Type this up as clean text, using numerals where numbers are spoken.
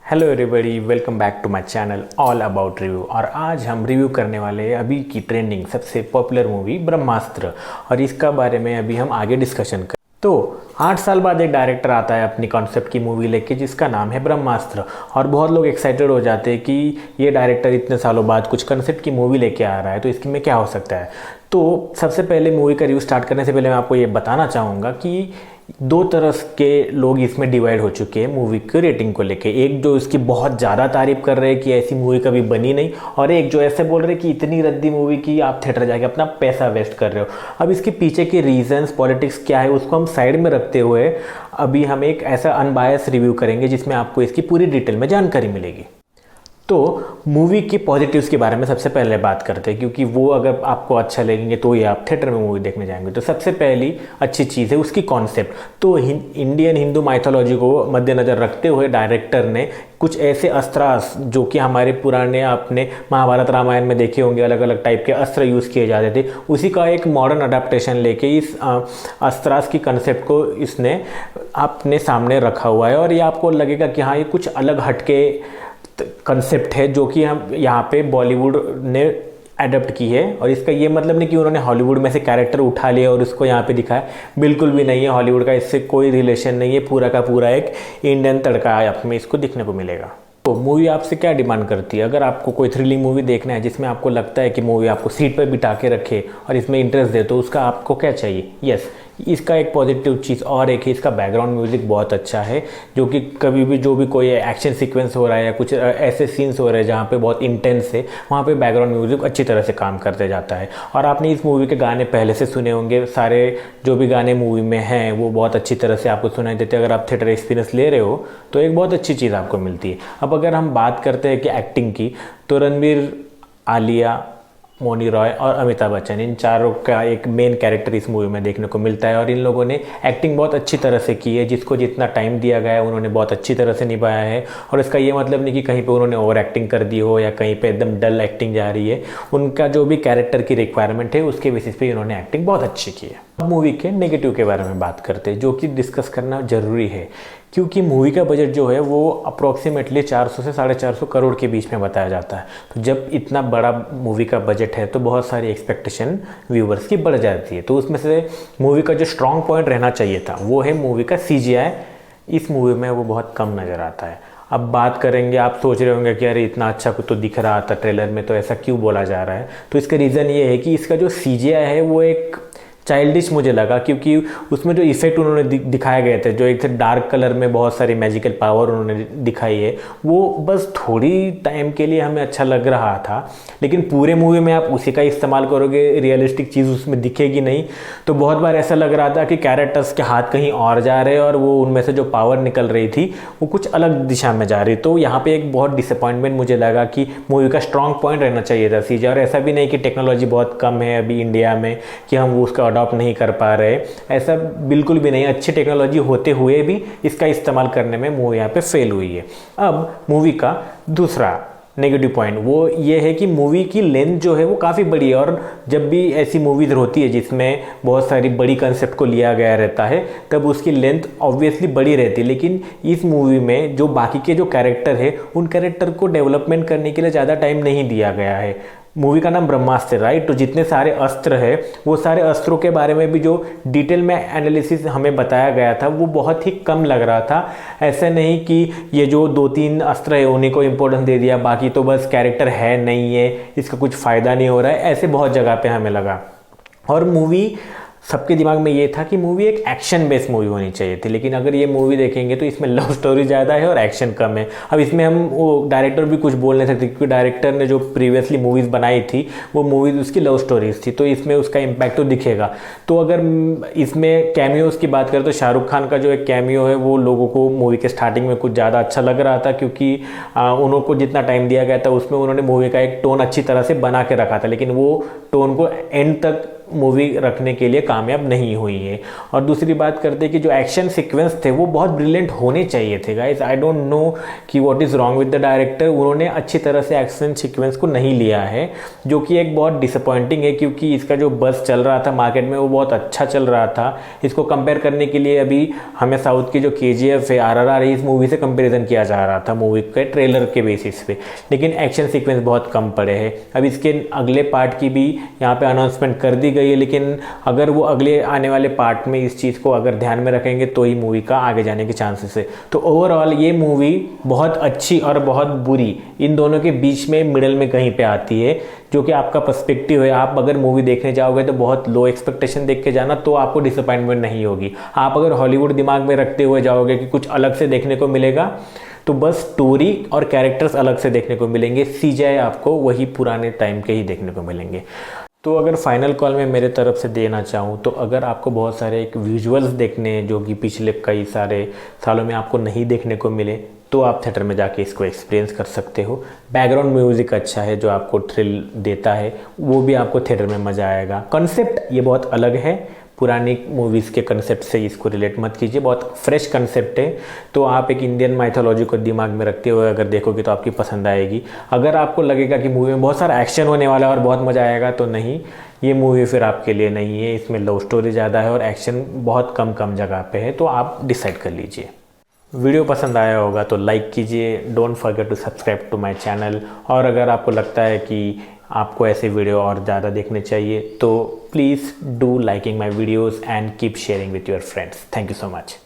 Hello everybody, welcome back to my channel all about review. और आज हम review करने वाले हैं अभी की ट्रेंडिंग सबसे पॉपुलर मूवी ब्रह्मास्त्र, और इसका बारे में अभी हम आगे डिस्कशन करें। तो 8 साल बाद एक डायरेक्टर आता है अपनी कॉन्सेप्ट की मूवी लेके जिसका नाम है ब्रह्मास्त्र, और बहुत लोग एक्साइटेड हो जाते हैं कि ये डायरेक्टर इतने सालों बाद कुछ कॉन्सेप्ट की मूवी लेके आ रहा है, तो इसमें क्या हो सकता है। तो सबसे पहले मूवी का रिव्यू स्टार्ट करने से पहले मैं आपको ये बताना चाहूँगा कि दो तरह के लोग इसमें डिवाइड हो चुके हैं मूवी की रेटिंग को लेके। एक जो इसकी बहुत ज़्यादा तारीफ कर रहे हैं कि ऐसी मूवी कभी बनी नहीं, और एक जो ऐसे बोल रहे हैं कि इतनी रद्दी मूवी की आप थिएटर जाके अपना पैसा वेस्ट कर रहे हो। अब इसके पीछे के रीजंस, पॉलिटिक्स क्या है, उसको हम साइड में रखते हुए अभी हम एक ऐसा अनबायस रिव्यू करेंगे जिसमें आपको इसकी पूरी डिटेल में जानकारी मिलेगी। तो मूवी के पॉजिटिव्स के बारे में सबसे पहले बात करते हैं, क्योंकि वो अगर आपको अच्छा लगेंगे तो ये आप थिएटर में मूवी देखने जाएंगे। तो सबसे पहली अच्छी चीज़ है उसकी कॉन्सेप्ट। तो इंडियन हिंदू माइथोलॉजी को मद्देनज़र रखते हुए डायरेक्टर ने कुछ ऐसे अस्त्र जो कि हमारे पुराने आपने महाभारत रामायण में देखे होंगे, अलग अलग टाइप के अस्त्र यूज़ किए जाते थे, उसी का एक मॉडर्न अडेप्टेशन लेके इस अस्त्रास की कंसेप्ट को इसने अपने सामने रखा हुआ है। और ये आपको लगेगा कि हाँ, ये कुछ अलग हटके कंसेप्ट है जो कि हम यहाँ पे बॉलीवुड ने अडेप्ट की है। और इसका ये मतलब नहीं कि उन्होंने हॉलीवुड में से कैरेक्टर उठा लिया और उसको यहाँ पे दिखाया, बिल्कुल भी नहीं है। हॉलीवुड का इससे कोई रिलेशन नहीं है, पूरा का पूरा एक इंडियन तड़का आपको इसको दिखने को मिलेगा। तो मूवी आपसे क्या डिमांड करती है? अगर आपको कोई थ्रिलिंग मूवी देखना है जिसमें आपको लगता है कि मूवी आपको सीट पर बिठा के रखे और इसमें इंटरेस्ट दे, तो उसका आपको क्या चाहिए? यस, इसका एक पॉजिटिव चीज़ और एक है, इसका बैकग्राउंड म्यूजिक बहुत अच्छा है, जो कि कभी भी जो भी कोई एक्शन सीक्वेंस हो रहा है या कुछ ऐसे सीन्स हो रहे हैं जहाँ पे बहुत इंटेंस है, वहाँ पे बैकग्राउंड म्यूजिक अच्छी तरह से काम करते जाता है। और आपने इस मूवी के गाने पहले से सुने होंगे, सारे जो भी गाने मूवी में हैं वो बहुत अच्छी तरह से आपको सुनाई देते हैं। अगर आप थिएटर एक्सपीरियंस ले रहे हो तो एक बहुत अच्छी चीज़ आपको मिलती है। अब अगर हम बात करते हैं कि एक्टिंग की, तो रणवीर, आलिया, मौनी रॉय और अमिताभ बच्चन, इन चारों का एक मेन कैरेक्टर इस मूवी में देखने को मिलता है। और इन लोगों ने एक्टिंग बहुत अच्छी तरह से की है, जिसको जितना टाइम दिया गया है उन्होंने बहुत अच्छी तरह से निभाया है। और इसका ये मतलब नहीं कि कहीं पे उन्होंने ओवर एक्टिंग कर दी हो या कहीं पे एकदम डल एक्टिंग जा रही है। उनका जो भी कैरेक्टर की रिक्वायरमेंट है उसके बेसिस पे इन्होंने एक्टिंग बहुत अच्छी की है। अब मूवी के नेगेटिव के बारे में बात करते हैं, जो कि डिस्कस करना ज़रूरी है, क्योंकि मूवी का बजट जो है वो अप्रोक्सीमेटली 400 से 450 करोड़ के बीच में बताया जाता है। तो जब इतना बड़ा मूवी का बजट है तो बहुत सारी एक्सपेक्टेशन व्यूवर्स की बढ़ जाती है। तो उसमें से मूवी का जो स्ट्रॉन्ग पॉइंट रहना चाहिए था वो है मूवी का CGI। इस मूवी में वो बहुत कम नज़र आता है। अब बात करेंगे, आप सोच रहे होंगे कि अरे इतना अच्छा कुछ तो दिख रहा था ट्रेलर में, तो ऐसा क्यों बोला जा रहा है? तो इसका रीज़न ये है कि इसका जो CGI है वो एक चाइल्डिश मुझे लगा, क्योंकि उसमें जो इफेक्ट उन्होंने दिखाए गए थे, जो एक थे डार्क कलर में बहुत सारी मैजिकल पावर उन्होंने दिखाई है, वो बस थोड़ी टाइम के लिए हमें अच्छा लग रहा था, लेकिन पूरे मूवी में आप उसी का इस्तेमाल करोगे, रियलिस्टिक चीज़ उसमें दिखेगी नहीं। तो बहुत बार ऐसा लग रहा था कि कैरेक्टर्स के हाथ कहीं और जा रहे और वो उनमें से जो पावर निकल रही थी वो कुछ अलग दिशा में जा रही। तो यहाँ पर एक बहुत डिसअपॉइंटमेंट मुझे लगा कि मूवी का स्ट्रॉन्ग पॉइंट रहना चाहिए था CGI। और ऐसा भी नहीं कि टेक्नोलॉजी बहुत कम है अभी इंडिया में कि हम वो उसका अडॉप्ट नहीं कर पा रहे, ऐसा बिल्कुल भी नहीं। अच्छी टेक्नोलॉजी होते हुए भी इसका इस्तेमाल करने में मूवी यहाँ पे फेल हुई है। अब मूवी का दूसरा नेगेटिव पॉइंट वो ये है कि मूवी की लेंथ जो है वो काफ़ी बड़ी है। और जब भी ऐसी मूवीज होती है जिसमें बहुत सारी बड़ी कंसेप्ट को लिया गया रहता है तब उसकी लेंथ ऑब्वियसली बड़ी रहती है, लेकिन इस मूवी में जो बाकी के जो कैरेक्टर है उन कैरेक्टर को डेवलपमेंट करने के लिए ज़्यादा टाइम नहीं दिया गया है। मूवी का नाम ब्रह्मास्त्र, राइट? तो जितने सारे अस्त्र है वो सारे अस्त्रों के बारे में भी जो डिटेल में एनालिसिस हमें बताया गया था वो बहुत ही कम लग रहा था। ऐसा नहीं कि ये जो 2-3 अस्त्र है उन्हीं को इम्पोर्टेंस दे दिया, बाकी तो बस कैरेक्टर है नहीं है, इसका कुछ फ़ायदा नहीं हो रहा है, ऐसे बहुत जगह पे हमें लगा। और मूवी सबके दिमाग में ये था कि मूवी एक एक्शन बेस्ड मूवी होनी चाहिए थी, लेकिन अगर ये मूवी देखेंगे तो इसमें लव स्टोरी ज़्यादा है और एक्शन कम है। अब इसमें हम वो डायरेक्टर भी कुछ बोल नहीं सकते, क्योंकि डायरेक्टर ने जो प्रीवियसली मूवीज़ बनाई थी वो मूवीज़ उसकी लव स्टोरीज थी, तो इसमें उसका इम्पैक्ट तो दिखेगा। तो अगर इसमें कैमियोज़ की बात करें तो शाहरुख खान का जो एक कैमियो है वो लोगों को मूवी के स्टार्टिंग में कुछ ज़्यादा अच्छा लग रहा था, क्योंकि उनको जितना टाइम दिया गया था उसमें उन्होंने मूवी का एक टोन अच्छी तरह से बना के रखा था, लेकिन वो टोन को एंड तक मूवी रखने के लिए कामयाब नहीं हुई है। और दूसरी बात करते हैं कि जो एक्शन सीक्वेंस थे वो बहुत ब्रिलियंट होने चाहिए थे गाइस। आई डोंट नो कि what is wrong with the director, उन्होंने अच्छी तरह से एक्शन सीक्वेंस को नहीं लिया है, जो कि एक बहुत डिसअपॉइंटिंग है, क्योंकि इसका जो बस चल रहा था मार्केट में वो बहुत अच्छा चल रहा था। इसको कंपेयर करने के लिए अभी हमें साउथ की जो KGF है, RRR है, इस मूवी से कंपेरिजन किया जा रहा था मूवी के ट्रेलर के बेसिस पे, लेकिन एक्शन सीक्वेंस बहुत कम पड़े हैं। अब इसके अगले पार्ट की भी यहाँ पे अनाउंसमेंट कर दी गई है, लेकिन अगर वो अगले आने वाले पार्ट में इस चीज़ को अगर ध्यान में रखेंगे तो ही मूवी का आगे जाने के चांसेस है। तो ओवरऑल ये मूवी बहुत अच्छी और बहुत बुरी, इन दोनों के बीच में मिडल में कहीं पे आती है, जो कि आपका पर्सपेक्टिव है। आप अगर मूवी देखने जाओगे तो बहुत लो एक्सपेक्टेशन देख के जाना, तो आपको डिसअपॉइंटमेंट नहीं होगी। आप अगर हॉलीवुड दिमाग में रखते हुए जाओगे कि कुछ अलग से देखने को मिलेगा, तो बस स्टोरी और कैरेक्टर्स अलग से देखने को मिलेंगे, CGI आपको वही पुराने टाइम के ही देखने को मिलेंगे। तो अगर फाइनल कॉल में मेरे तरफ से देना चाहूँ तो अगर आपको बहुत सारे एक विजुअल्स देखने जो कि पिछले कई सारे सालों में आपको नहीं देखने को मिले, तो आप थिएटर में जाके इसको एक्सपीरियंस कर सकते हो। बैकग्राउंड म्यूज़िक अच्छा है जो आपको थ्रिल देता है, वो भी आपको थिएटर में मज़ा आएगा। कॉन्सेप्ट ये बहुत अलग है, पुरानी मूवीज़ के कंसेप्ट से इसको रिलेट मत कीजिए, बहुत फ्रेश कंसेप्ट है। तो आप एक इंडियन माइथोलॉजी को दिमाग में रखते हुए अगर देखोगे तो आपकी पसंद आएगी। अगर आपको लगेगा कि मूवी में बहुत सारा एक्शन होने वाला है और बहुत मज़ा आएगा, तो नहीं, ये मूवी फिर आपके लिए नहीं है। इसमें लव स्टोरी ज़्यादा है और एक्शन बहुत कम जगह पे है, तो आप डिसाइड कर लीजिए। वीडियो पसंद आया होगा तो लाइक कीजिए, don't forget to subscribe to my channel. और अगर आपको लगता है कि आपको ऐसे वीडियो और ज़्यादा देखने चाहिए तो please do liking my videos and keep sharing with your friends. Thank you so much.